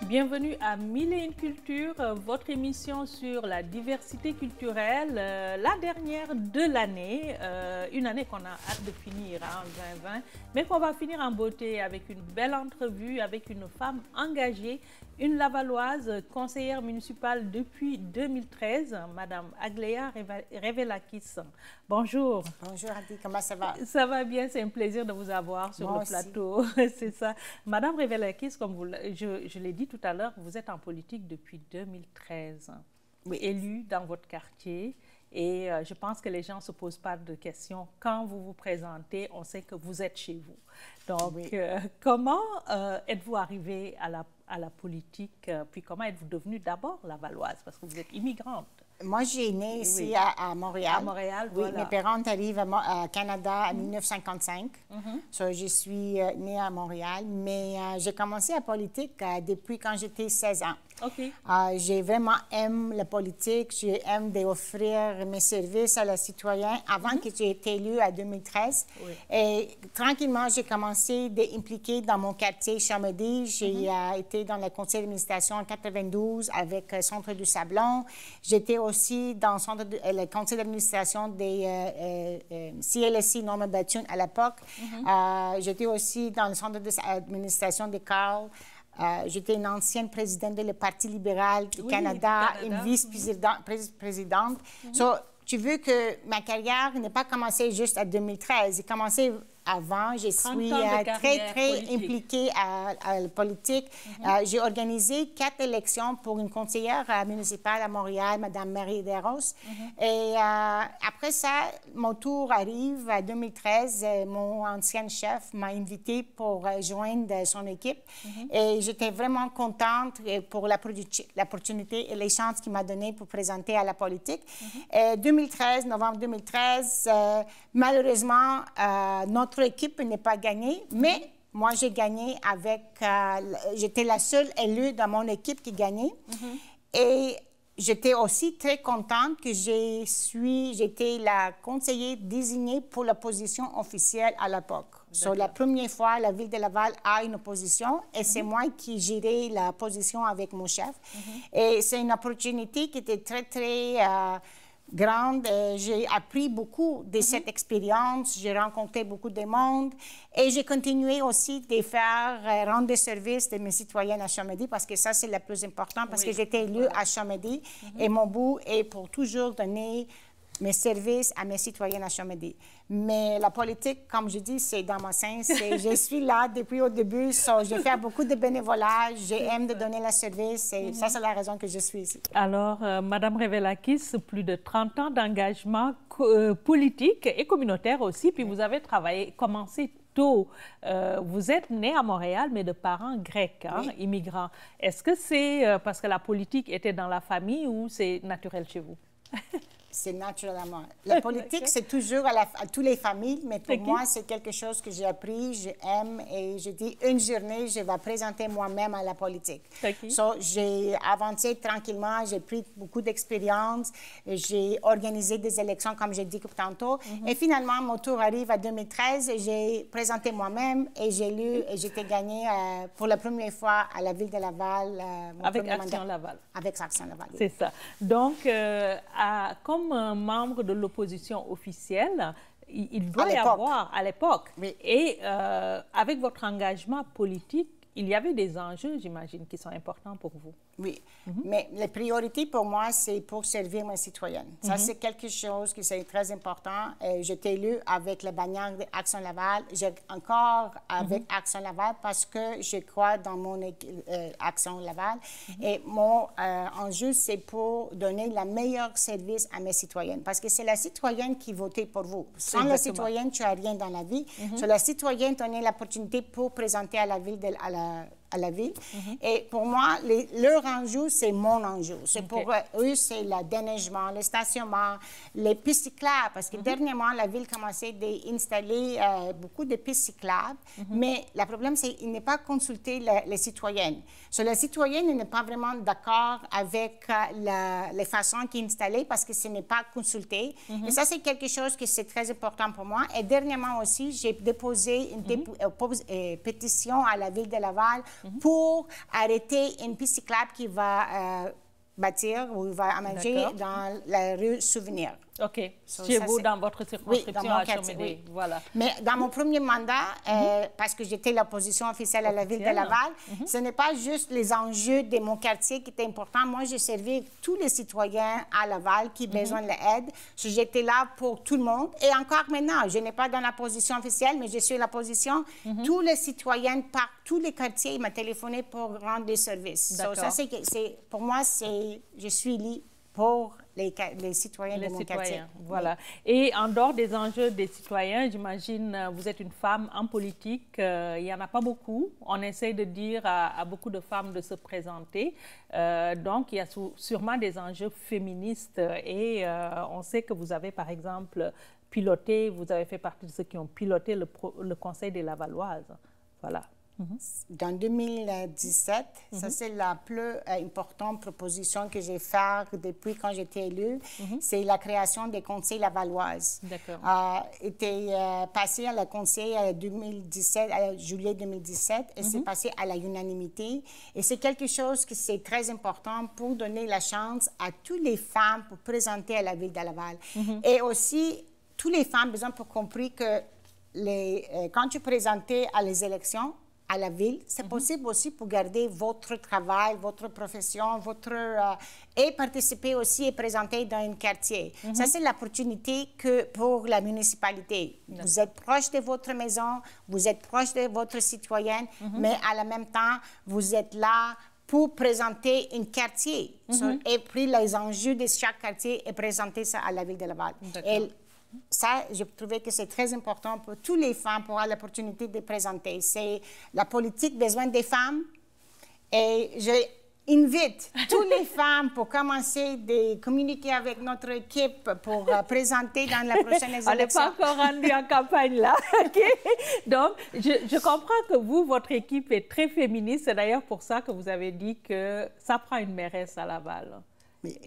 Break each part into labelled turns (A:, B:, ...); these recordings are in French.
A: Bienvenue à Mille et une Cultures, votre émission sur la diversité culturelle, la dernière de l'année, une année qu'on a hâte de finir en 2020, mais qu'on va finir en beauté avec une belle entrevue avec une femme engagée, une Lavalloise, conseillère municipale depuis 2013, Madame Aglaia Revelakis. Bonjour.
B: Bonjour Adi, comment ça va?
A: Ça va bien, c'est un plaisir de vous avoir sur le plateau. C'est ça. Madame Revelakis, comme je l'ai dit tout à l'heure, vous êtes en politique depuis 2013,
B: oui.
A: Élue dans votre quartier. Et je pense que les gens ne se posent pas de questions. Quand vous vous présentez, on sait que vous êtes chez vous. Donc, oui. Comment êtes-vous arrivée à la politique, puis comment êtes-vous devenue d'abord lavalloise, parce que vous êtes immigrante?
B: Moi, j'ai né ici à Montréal.
A: À Montréal,
B: oui,
A: voilà.
B: Mes parents arrivent au Canada en 1955. So, je suis née à Montréal, mais j'ai commencé la politique depuis quand j'étais 16 ans.
A: OK.
B: J'ai vraiment aimé la politique. J'aime d'offrir mes services à la citoyenne avant que j'ai été élue en 2013.
A: Oui.
B: Et tranquillement, j'ai commencé d'impliquer dans mon quartier Chamédie. J'ai été dans le conseil d'administration en 92 avec le Centre du Sablon. J'étais aussi dans le conseil d'administration des CLSC Norman Bethune à l'époque. J'étais aussi dans le centre d'administration des Carl. J'étais une ancienne présidente du Parti libéral du Canada, une vice-présidente. So, tu veux que ma carrière n'a pas commencé juste en 2013. J'ai commencé avant. Je suis très impliquée à la politique. J'ai organisé 4 élections pour une conseillère municipale à Montréal, Mme Marie Desroses. Et après ça, mon tour arrive en 2013. Mon ancien chef m'a invitée pour joindre son équipe. Et j'étais vraiment contente pour l'opportunité et les chances qu'il m'a données pour présenter à la politique. Novembre 2013, malheureusement, notre équipe n'est pas gagnée, mais moi, j'ai gagné avec... j'étais la seule élue dans mon équipe qui gagnait. Et j'étais aussi très contente que j'étais la conseillère désignée pour la position officielle à l'époque. So, la première fois, la Ville de Laval a une opposition et c'est moi qui gérais la position avec mon chef. Et c'est une opportunité qui était très, très... grande. J'ai appris beaucoup de cette expérience. J'ai rencontré beaucoup de monde et j'ai continué aussi de faire rendre des services de mes citoyennes à Chamédie parce que ça, c'est le plus important parce que j'étais élue à Chamédie et mon but est pour toujours donner mes services à mes citoyennes à Chamédie. Mais la politique, comme je dis, c'est dans mon sens. Je suis là depuis au début. Je fais beaucoup de bénévolat. J'aime de donner le service. Et ça, c'est la raison que je suis ici.
A: Alors, Madame Revelakis, plus de 30 ans d'engagement politique et communautaire aussi. Puis vous avez commencé tôt. Vous êtes née à Montréal, mais de parents grecs, immigrants. Est-ce que c'est parce que la politique était dans la famille ou c'est naturel chez vous?
B: C'est naturellement. La politique, c'est toujours à toutes les familles, mais pour moi, c'est quelque chose que j'ai appris, j'aime et je dis une journée, je vais présenter moi-même à la politique. So, j'ai avancé tranquillement, j'ai pris beaucoup d'expérience, j'ai organisé des élections, comme j'ai dit tantôt, et finalement, mon tour arrive en 2013 et j'ai présenté moi-même et j'ai lu et j'étais gagnée pour la première fois à la Ville de Laval.
A: Avec Action Laval.
B: Avec Action Laval.
A: C'est ça. Donc, comme membre de l'opposition officielle, il doit y avoir, à l'époque, et avec votre engagement politique, il y avait des enjeux, j'imagine, qui sont importants pour vous.
B: Oui, mais la priorité pour moi, c'est pour servir mes citoyennes. Ça, c'est quelque chose qui est très important. J'étais élue avec la bannière d'Action Laval. J'ai encore avec Action Laval parce que je crois dans mon Action Laval. Et mon enjeu, c'est pour donner le meilleur service à mes citoyennes. Parce que c'est la citoyenne qui votait pour vous. Sans la citoyenne, tu n'as rien dans la vie. Sur la citoyenne, tu as l'opportunité pour présenter à la ville, à la ville. Et pour moi, leur enjeu, c'est mon enjeu. C'est pour eux, c'est le déneigement, le stationnement, les pistes cyclables. Parce que dernièrement, la ville commençait d'installer beaucoup de pistes cyclables. Mais le problème, c'est qu'il n'est pas consulté les citoyennes. So, les citoyennes n'est pas vraiment d'accord avec les façons qui sont installées parce que ce n'est pas consulté. Et ça, c'est quelque chose qui est très important pour moi. Et dernièrement aussi, j'ai déposé une pétition à la ville de Laval pour arrêter une piste cyclable qui va bâtir ou va aménager dans la rue Souvenir.
A: OK. Chez vous, dans votre circonscription,
B: dans mon
A: à
B: quartier,
A: Chomedey. Voilà.
B: Mais dans mon premier mandat, parce que j'étais l'opposition officielle à la ville de Laval, ce n'est pas juste les enjeux de mon quartier qui étaient importants. Moi, j'ai servi tous les citoyens à Laval qui ont besoin de l'aide. J'étais là pour tout le monde. Et encore maintenant, je n'ai pas dans la position officielle, mais je suis la position. Tous les citoyens par tous les quartiers m'ont téléphoné pour rendre des services. So, ça, pour moi, je suis là pour les citoyens de mon quartier.
A: Voilà. Et en dehors des enjeux des citoyens, j'imagine, vous êtes une femme en politique. Il n'y en a pas beaucoup. On essaie de dire à beaucoup de femmes de se présenter. Donc, il y a sûrement des enjeux féministes. Et on sait que vous avez, par exemple, vous avez fait partie de ceux qui ont piloté le Conseil des Lavalloises. Voilà.
B: Dans 2017, ça c'est la plus importante proposition que j'ai faite depuis quand j'étais élue, c'est la création des conseils lavalloises.
A: D'accord.
B: Était passé à la conseil en 2017, juillet 2017, et c'est passé à la unanimité. Et c'est quelque chose qui c'est très important pour donner la chance à toutes les femmes pour présenter à la ville de Laval. Et aussi, toutes les femmes, besoin pour compris que quand tu présentais à les élections, à la ville, c'est possible aussi pour garder votre travail, votre profession, et participer aussi et présenter dans un quartier. Ça, c'est l'opportunité que pour la municipalité. Vous êtes proche de votre maison, vous êtes proche de votre citoyenne, mais à la même temps, vous êtes là pour présenter un quartier. Et puis, les enjeux de chaque quartier et présenter ça à la ville de Laval. Ça, je trouvais que c'est très important pour toutes les femmes pour avoir l'opportunité de présenter. C'est la politique besoin des femmes. Et j'invite toutes les femmes pour commencer de communiquer avec notre équipe pour présenter dans la prochaine élection.
A: On n'est pas encore rendu en campagne là. Donc, je comprends que vous, votre équipe est très féministe. C'est d'ailleurs pour ça que vous avez dit que ça prend une mairesse à Laval.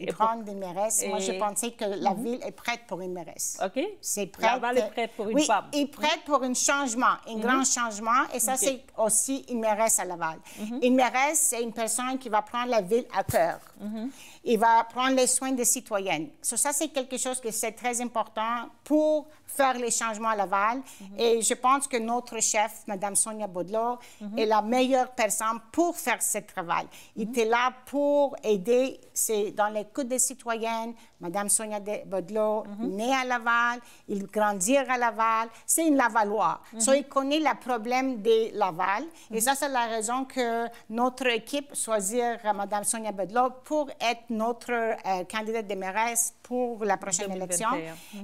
B: Prendre des mairesses. Moi, je pensais que la ville est prête pour une mairesse.
A: OK.
B: C'est prête.
A: Laval est prête pour une femme.
B: Oui, est prête pour un changement, un grand changement. Et ça, c'est aussi une mairesse à Laval. Une mairesse, c'est une personne qui va prendre la ville à cœur. Il va prendre les soins des citoyennes. Ça, c'est quelque chose que c'est très important pour faire les changements à Laval. Et je pense que notre chef, Mme Sonia Baudelot, est la meilleure personne pour faire ce travail. Il était là pour aider, c'est dans l'écoute des citoyennes. Mme Sonia Baudelot, née à Laval, il grandit à Laval. C'est une Lavallois. Il connaît le problème de Laval. Et ça, c'est la raison que notre équipe choisit Mme Sonia Baudelot pour être notre candidate de mairesse pour la prochaine élection.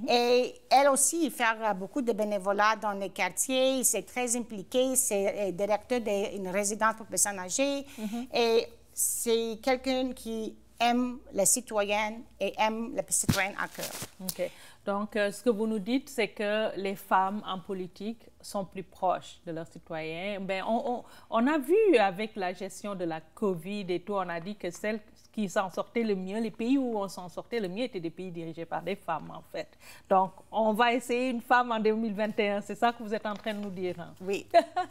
B: Et elle aussi fait beaucoup de bénévolat dans les quartiers. C'est très impliqué. C'est directeur d'une résidence pour personnes âgées. Et c'est quelqu'un qui aime les citoyennes et aime les citoyennes à cœur.
A: OK. Donc, ce que vous nous dites, c'est que les femmes en politique sont plus proches de leurs citoyens. Ben, on a vu avec la gestion de la COVID et tout, on a dit que celles qui s'en sortaient le mieux, les pays où on s'en sortait le mieux étaient des pays dirigés par des femmes, en fait. Donc, on va essayer une femme en 2021. C'est ça que vous êtes en train de nous dire. Hein?
B: Oui.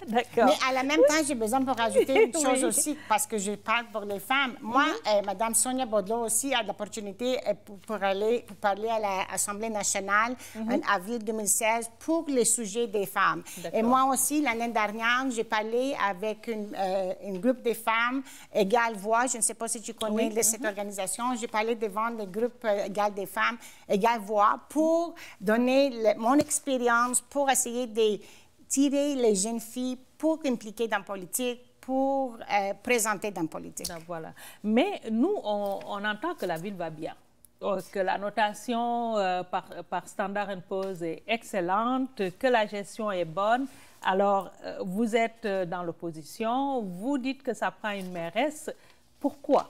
A: D'accord.
B: Mais à la même temps, j'ai besoin de rajouter une chose aussi, parce que je parle pour les femmes. Moi, Mme Sonia Baudelot aussi a l'opportunité pour parler à l'Assemblée nationale en avril 2016 pour les sujets des femmes. Et moi aussi, l'année dernière, j'ai parlé avec un groupe de femmes, Égale Voix. Je ne sais pas si tu connais cette organisation. J'ai parlé devant le groupe Égale des femmes, Égale Voix, pour donner mon expérience, pour essayer de tirer les jeunes filles pour impliquer dans la politique, pour présenter dans la politique.
A: Donc, voilà. Mais nous, on entend que la ville va bien. Que la notation par Standard & Poor's est excellente, que la gestion est bonne. Alors, vous êtes dans l'opposition, vous dites que ça prend une mairesse. Pourquoi?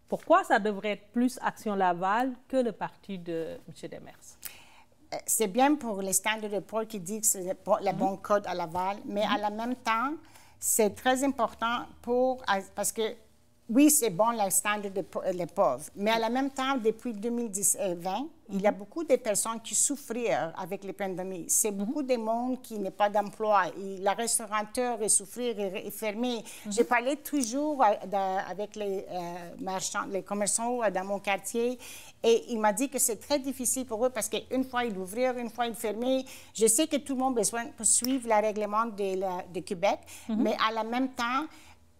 A: Pourquoi ça devrait être plus Action Laval que le parti de M. Demers?
B: C'est bien pour les Standard & Poor's qui disent que c'est le bon code à Laval, mais à la même temps, c'est très important parce que oui, c'est bon le standard des pauvres, mais en même temps, depuis 2020, il y a beaucoup de personnes qui souffrent avec la pandémie. C'est beaucoup de monde qui n'a pas d'emploi. Le restaurateur est souffrir, est fermé. J'ai parlé toujours avec les marchands, les commerçants dans mon quartier, et il m'a dit que c'est très difficile pour eux parce qu'une fois ils ouvrir, une fois ils fermer. Je sais que tout le monde a besoin de suivre le règlement de Québec, mais à la même temps,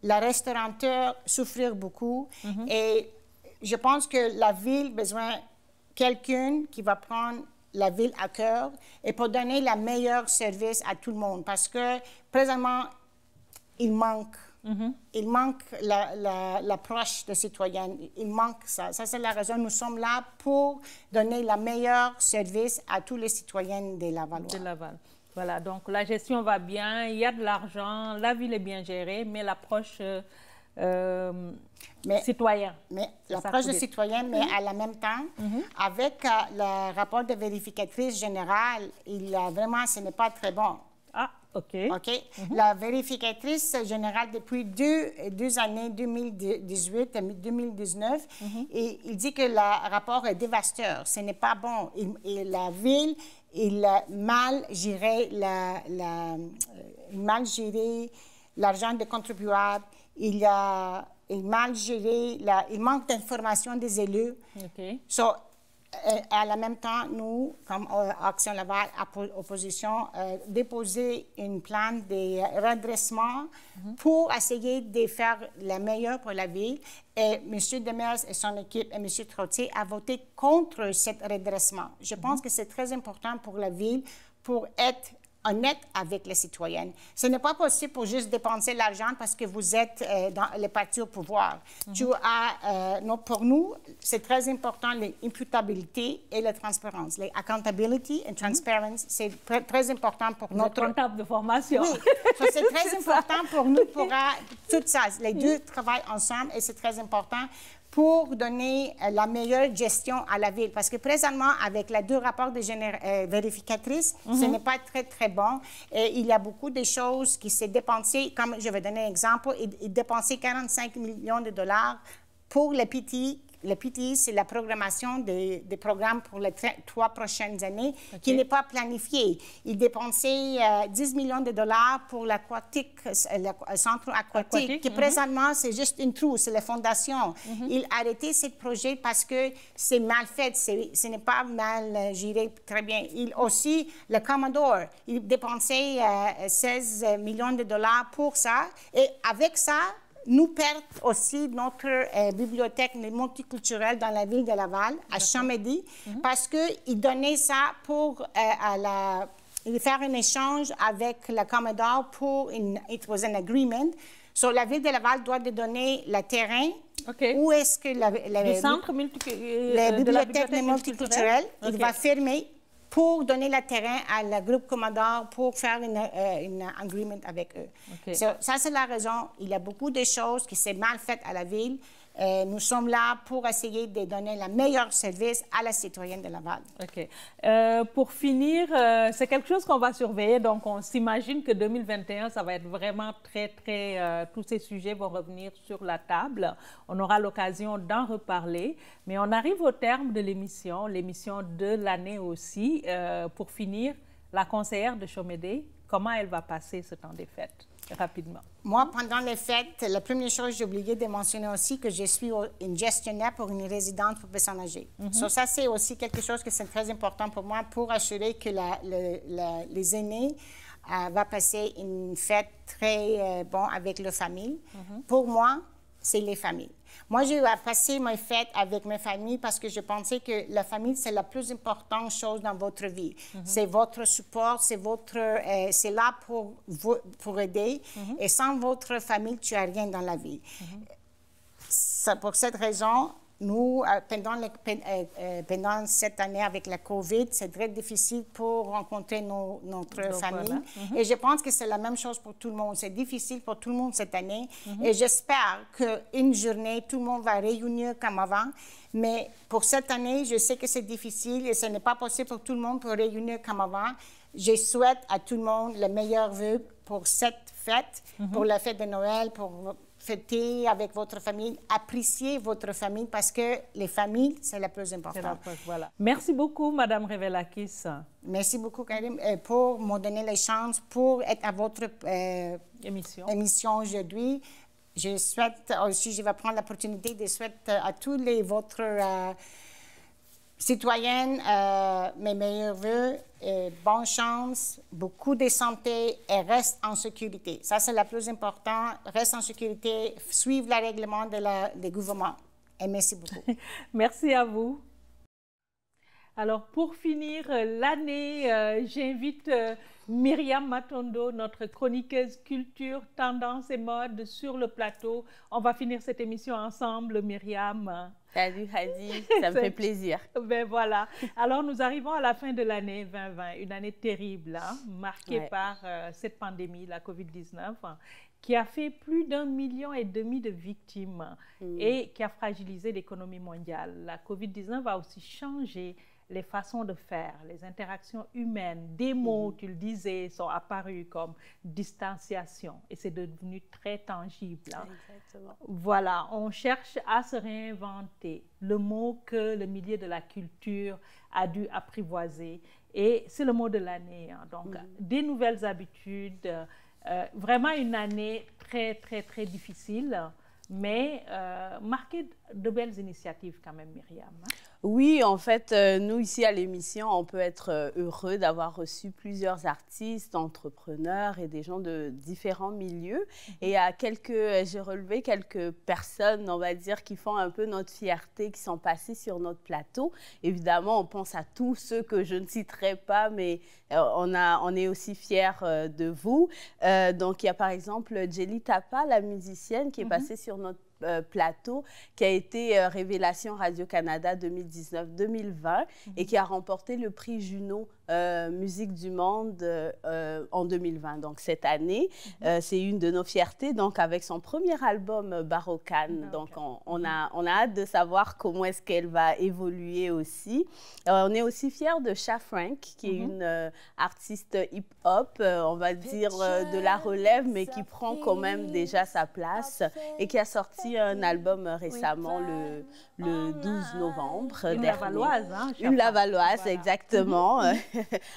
B: le restaurateur souffrir beaucoup et je pense que la ville a besoin de quelqu'un qui va prendre la ville à cœur et pour donner le meilleur service à tout le monde parce que présentement, il manque. Il manque l'approche des citoyens. Il manque ça. Ça, c'est la raison. Nous sommes là pour donner le meilleur service à tous les citoyens de Laval.
A: De Laval. Voilà, donc la gestion va bien, il y a de l'argent, la ville est bien gérée, mais l'approche citoyenne.
B: Mais l'approche de citoyen, mais à la même temps, avec le rapport de vérificatrice générale, ce n'est pas très bon.
A: Ah, OK.
B: OK. La vérificatrice générale, depuis deux années, 2018 et 2019, et il dit que le rapport est dévastateur. Ce n'est pas bon. Et la ville, il a mal géré l'argent des contribuables. Il mal géré, il manque d'informations des élus.
A: OK.
B: So, à la même temps, nous, comme Action Laval, opposition, déposer une plan de redressement pour essayer de faire le meilleur pour la ville. Et M. Demers et son équipe et M. Trottier ont voté contre ce redressement. Je pense que c'est très important pour la ville pour être honnête avec les citoyennes. Ce n'est pas possible pour juste dépenser l'argent parce que vous êtes dans les partis au pouvoir. Pour nous, c'est très important l'imputabilité et la transparence. L'accountability and transparency, c'est très important pour notre...
A: comptable de formation.
B: Oui, c'est très important pour nous, pour tout ça. Les deux travaillent ensemble et c'est très important pour donner la meilleure gestion à la ville. Parce que présentement, avec les deux rapports de vérificatrices, ce n'est pas très, très bon. Et il y a beaucoup de choses qui s'est dépensées, comme je vais donner un exemple, il dépensait 45 millions de dollars pour le PTI. Le PTI, c'est la programmation des programmes pour les 3 prochaines années qui n'est pas planifiée. Il dépensait 10 millions de dollars pour l'aquatique, le centre aquatique, qui présentement, c'est juste une trou, c'est la fondation. Il a arrêté ce projet parce que c'est mal fait, ce n'est pas mal géré très bien. Il aussi, le Commodore, il dépensait 16 millions de dollars pour ça. Et avec ça, nous perdons aussi notre bibliothèque multiculturelle dans la ville de Laval, à Chamédy, parce qu'il donnait ça pour faire un échange avec le Commodore pour it was an agreement. So, la ville de Laval doit donner le terrain. Où est-ce que la bibliothèque multiculturelle, il va fermer pour donner le terrain à le groupe Commodore pour faire un agreement avec eux. Ça, c'est la raison. Il y a beaucoup de choses qui sont mal faites à la ville. Nous sommes là pour essayer de donner le meilleur service à la citoyenne de Laval.
A: OK. Pour finir, c'est quelque chose qu'on va surveiller. Donc, on s'imagine que 2021, ça va être vraiment très... tous ces sujets vont revenir sur la table. On aura l'occasion d'en reparler. Mais on arrive au terme de l'émission de l'année aussi. Pour finir, la conseillère de Chamédé, comment elle va passer ce temps des fêtes? Rapidement.
B: Moi, pendant les fêtes, la première chose, j'ai oublié de mentionner aussi que je suis une gestionnaire pour une résidence pour personnes âgées. Ça, c'est aussi quelque chose que c'est très important pour moi pour assurer que les aînés vont passer une fête très bonne avec leur famille. Pour moi, c'est les familles. Moi, j'ai passé mes fêtes avec mes familles parce que je pensais que la famille, c'est la plus importante chose dans votre vie. C'est votre support, c'est là pour aider. Et sans votre famille, tu n'as rien dans la vie. Pour cette raison, nous, pendant cette année avec la COVID, c'est très difficile pour rencontrer notre famille. Voilà. Et je pense que c'est la même chose pour tout le monde. C'est difficile pour tout le monde cette année. Et j'espère qu'une journée, tout le monde va réunir comme avant. Mais pour cette année, je sais que c'est difficile et ce n'est pas possible pour tout le monde pour réunir comme avant. Je souhaite à tout le monde le meilleur vœu pour cette fête fêtes, pour la fête de Noël, pour fêter avec votre famille, apprécier votre famille parce que les familles, c'est la plus importante.
A: Voilà. Merci beaucoup, Madame Revelakis.
B: Merci beaucoup, Karim, pour me donner la chance pour être à votre émission aujourd'hui. Je souhaite aussi, je vais prendre l'opportunité de souhaiter à tous votre citoyennes, mes meilleurs voeux, bonne chance, beaucoup de santé et reste en sécurité. Ça, c'est le plus important. Reste en sécurité, suivre les règlements du gouvernement. Et merci beaucoup.
A: Merci à vous. Alors, pour finir l'année, j'invite Myriam Matondo, notre chroniqueuse culture, tendance et mode sur le plateau. On va finir cette émission ensemble, Myriam.
C: Salut Hadi, ça me fait plaisir.
A: Ben voilà. Alors, nous arrivons à la fin de l'année 2020, une année terrible, hein, marquée par cette pandémie, la COVID-19, qui a fait plus d'1,5 million de victimes et qui a fragilisé l'économie mondiale. La COVID-19 a aussi changé les façons de faire, les interactions humaines, des mots, tu le disais, sont apparus comme distanciation et c'est devenu très tangible. Hein.
C: Exactement.
A: Voilà, on cherche à se réinventer, le mot que le milieu de la culture a dû apprivoiser et c'est le mot de l'année. Hein. Donc, des nouvelles habitudes, vraiment une année très, très, très difficile, mais marquée de belles initiatives quand même, Myriam. Hein?
C: Oui, en fait, nous ici à l'émission, on peut être heureux d'avoir reçu plusieurs artistes, entrepreneurs et des gens de différents milieux. Et j'ai relevé quelques personnes, on va dire, qui font un peu notre fierté, qui sont passées sur notre plateau. Évidemment, on pense à tous ceux que je ne citerai pas, mais on est aussi fiers de vous. Donc, il y a par exemple Djely Tapa, la musicienne, qui est passée sur notre plateau, qui a été Révélation Radio-Canada 2019-2020 et qui a remporté le prix Juno Musique du Monde en 2020. Donc, cette année, c'est une de nos fiertés. Donc, avec son premier album, Barocan. Donc, on a hâte de savoir comment est-ce qu'elle va évoluer aussi. On est aussi fiers de Cha Frank, qui est une artiste hip-hop, on va dire de la relève, mais qui prend quand même déjà sa place et qui a sorti un album récemment, le 12 novembre
A: dernier. Lavalloise, hein,
C: une Lavalloise, voilà. Exactement,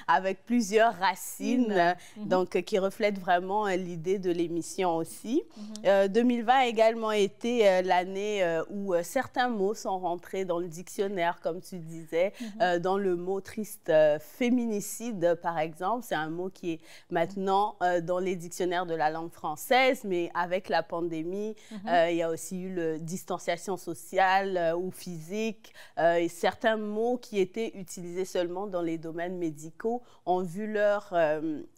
C: avec plusieurs racines, donc qui reflètent vraiment l'idée de l'émission aussi. 2020 a également été l'année où certains mots sont rentrés dans le dictionnaire, comme tu disais, dans le mot triste féminicide, par exemple. C'est un mot qui est maintenant dans les dictionnaires de la langue française, mais avec la pandémie, il y a aussi eu le distanciation sociale ou physique, et certains mots qui étaient utilisés seulement dans les domaines médicaux ont vu leur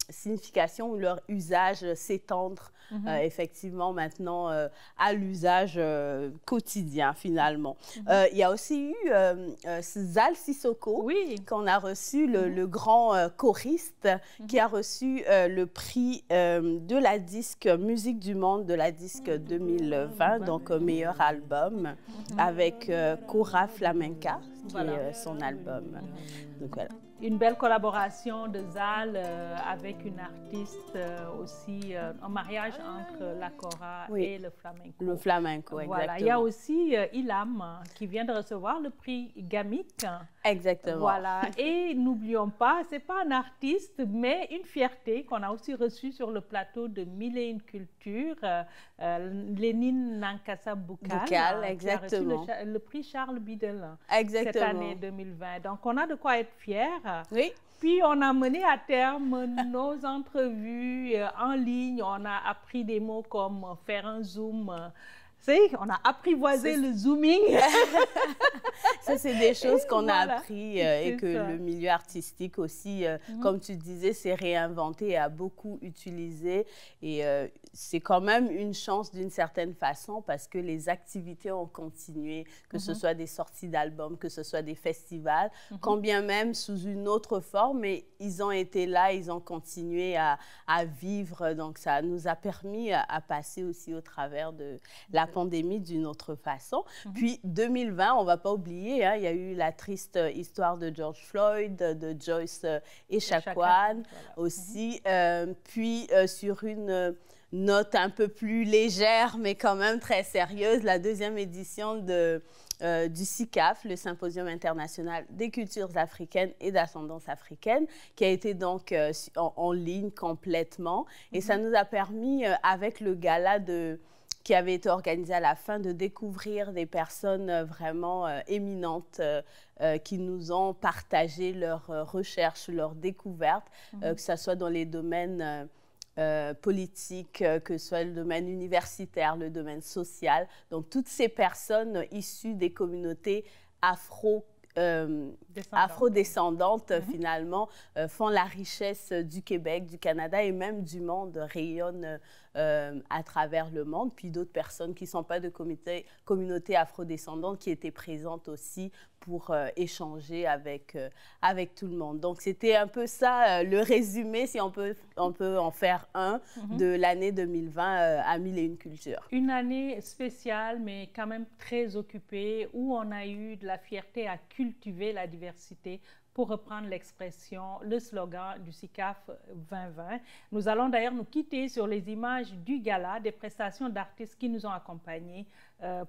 C: signification ou leur usage s'étendre effectivement maintenant à l'usage quotidien finalement. Il y a aussi eu Zal Sissoko, qu'on a reçu, le grand choriste qui a reçu le prix de la disque Musique du Monde de la disque 2020, donc meilleur album avec Cora Flamenca, qui est son album. Donc voilà.
A: Une belle collaboration de Zal avec une artiste aussi, un mariage entre la Cora et le flamenco.
C: Le flamenco, exactement.
A: Voilà. Il y a aussi Ilham qui vient de recevoir le prix Gamic.
C: Exactement.
A: Voilà. Et n'oublions pas, ce n'est pas un artiste, mais une fierté qu'on a aussi reçue sur le plateau de Mille et une Culture, Lénine Nankassa Boukal,
C: exactement.
A: Qui a reçu le prix Charles Biddle cette
C: exactement.
A: année 2020. Donc, on a de quoi être fiers.
C: Oui.
A: Puis, on a mené à terme nos entrevues en ligne. On a appris des mots comme faire un zoom. On a apprivoisé le zooming.
C: Ça, c'est des choses qu'on a appris et que le milieu artistique aussi, comme tu disais, s'est réinventé et a beaucoup utilisé. Et c'est quand même une chance d'une certaine façon parce que les activités ont continué, que ce soit des sorties d'albums, que ce soit des festivals, quand bien même sous une autre forme, mais ils ont été là, ils ont continué à vivre. Donc, ça nous a permis à passer aussi au travers de la pandémie d'une autre façon. Puis 2020, on ne va pas oublier, hein, il y a eu la triste histoire de George Floyd, de Joyce Echaquan aussi. Puis sur une note un peu plus légère, mais quand même très sérieuse, la 2e édition du SICAF, le Symposium international des cultures africaines et d'ascendance africaine, qui a été donc en ligne complètement. Et ça nous a permis, avec le gala qui avait été organisé à la fin, de découvrir des personnes vraiment éminentes qui nous ont partagé leurs recherches, leurs découvertes, que ce soit dans les domaines politiques, que ce soit le domaine universitaire, le domaine social. Donc, toutes ces personnes issues des communautés afro-descendantes, finalement, font la richesse du Québec, du Canada et même du monde, rayonnent à travers le monde. Puis d'autres personnes qui ne sont pas de communautés afro-descendantes qui étaient présentes aussi pour échanger avec tout le monde. Donc, c'était un peu ça, le résumé, si on peut en faire un, de l'année 2020 à 1001 cultures.
A: Une année spéciale, mais quand même très occupée, où on a eu de la fierté à cultiver la diversité, pour reprendre l'expression, le slogan du SICAF 2020. Nous allons d'ailleurs nous quitter sur les images du gala, des prestations d'artistes qui nous ont accompagnés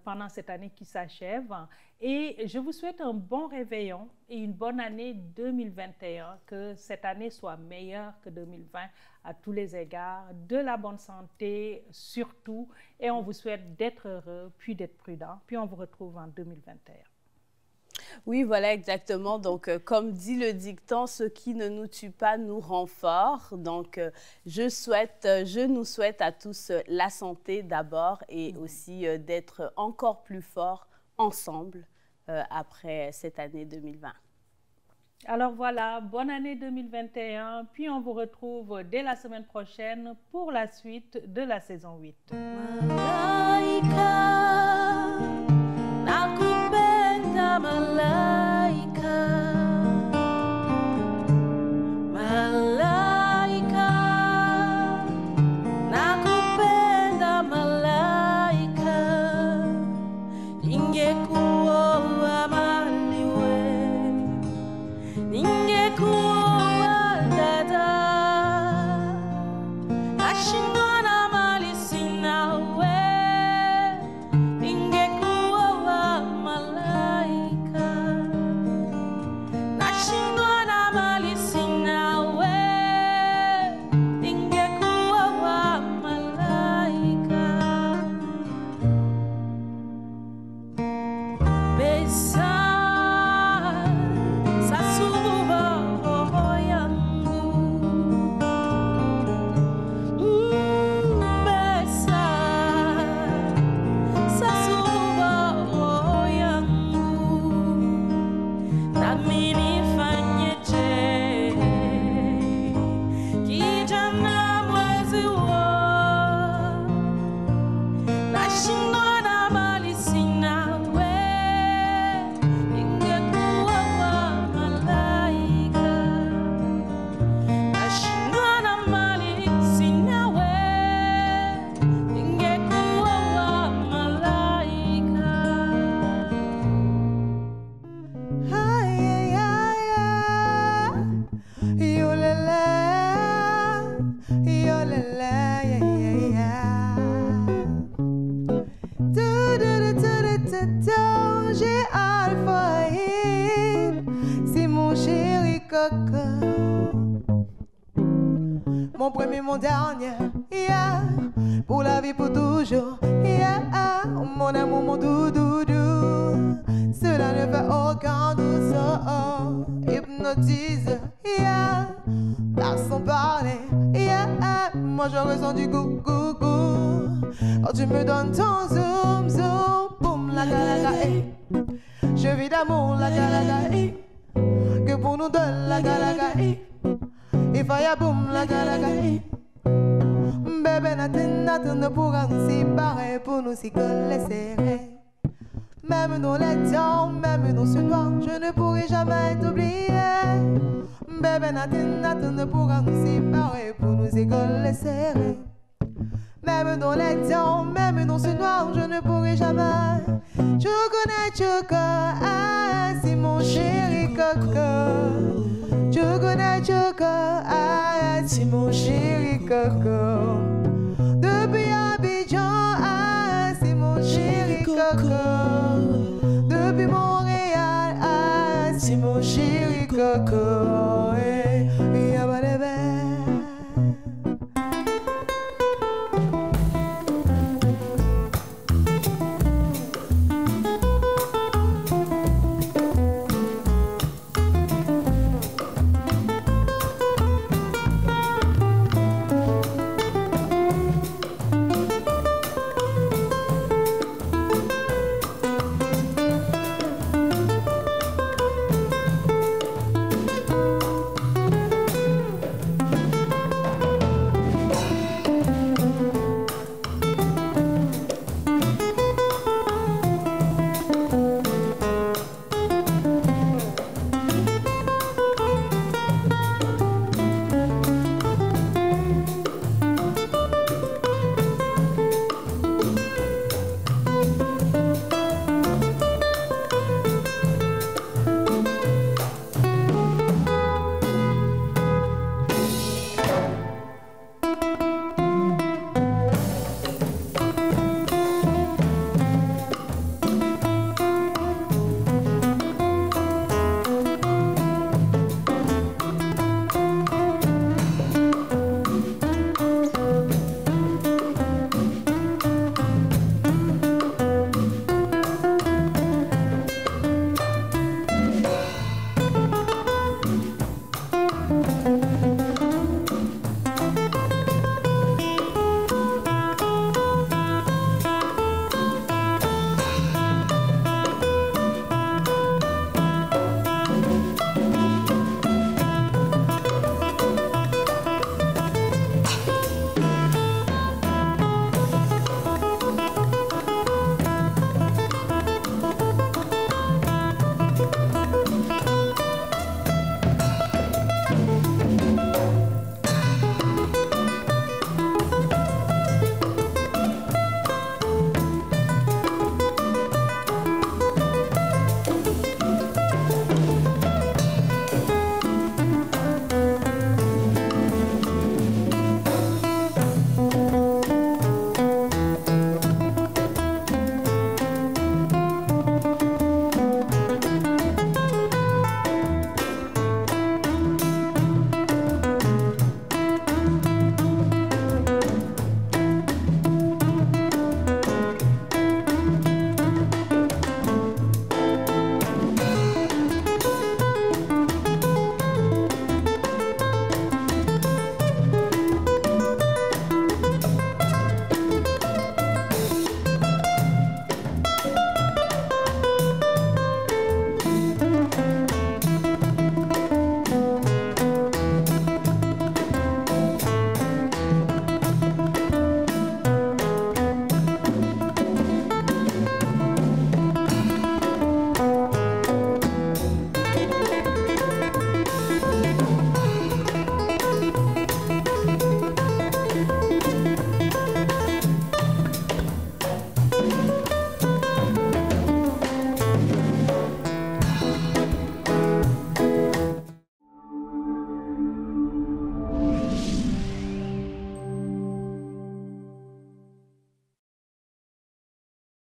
A: pendant cette année qui s'achève. Et je vous souhaite un bon réveillon et une bonne année 2021, que cette année soit meilleure que 2020 à tous les égards, de la bonne santé surtout, et on vous souhaite d'être heureux, puis d'être prudent, puis on vous retrouve en 2021.
C: Oui, voilà, exactement. Donc, comme dit le dicton, ce qui ne nous tue pas nous rend forts. Donc, je nous souhaite à tous la santé d'abord et aussi d'être encore plus forts ensemble après cette année 2020.
A: Alors voilà, bonne année 2021, puis on vous retrouve dès la semaine prochaine pour la suite de la saison 8.
D: Mon premier, mon dernier, yeah. Pour la vie, pour toujours, yeah. Mon amour, mon doudou, cela ne fait aucun doute, hypnotise, yeah. Par son parler, yeah. Moi je ressens du goût, quand tu me donnes ton zoom, boum, la galaga, je vis d'amour, la galaga, que pour nous deux, la galaga, il faya boum, la galaga, bébé, Nathan ne pourra nous séparer, pour nous s'y coller serré. Même dans les temps, même dans ce noir, je ne pourrai jamais t'oublier. Bébé, Nathan ne pourra nous séparer, pour nous y coller serré. Même dans les temps, même dans ce noir, je ne pourrai jamais. Je connais Choco, c'est mon chéri coco. Je connais Choco, c'est mon chéri coco. cœur.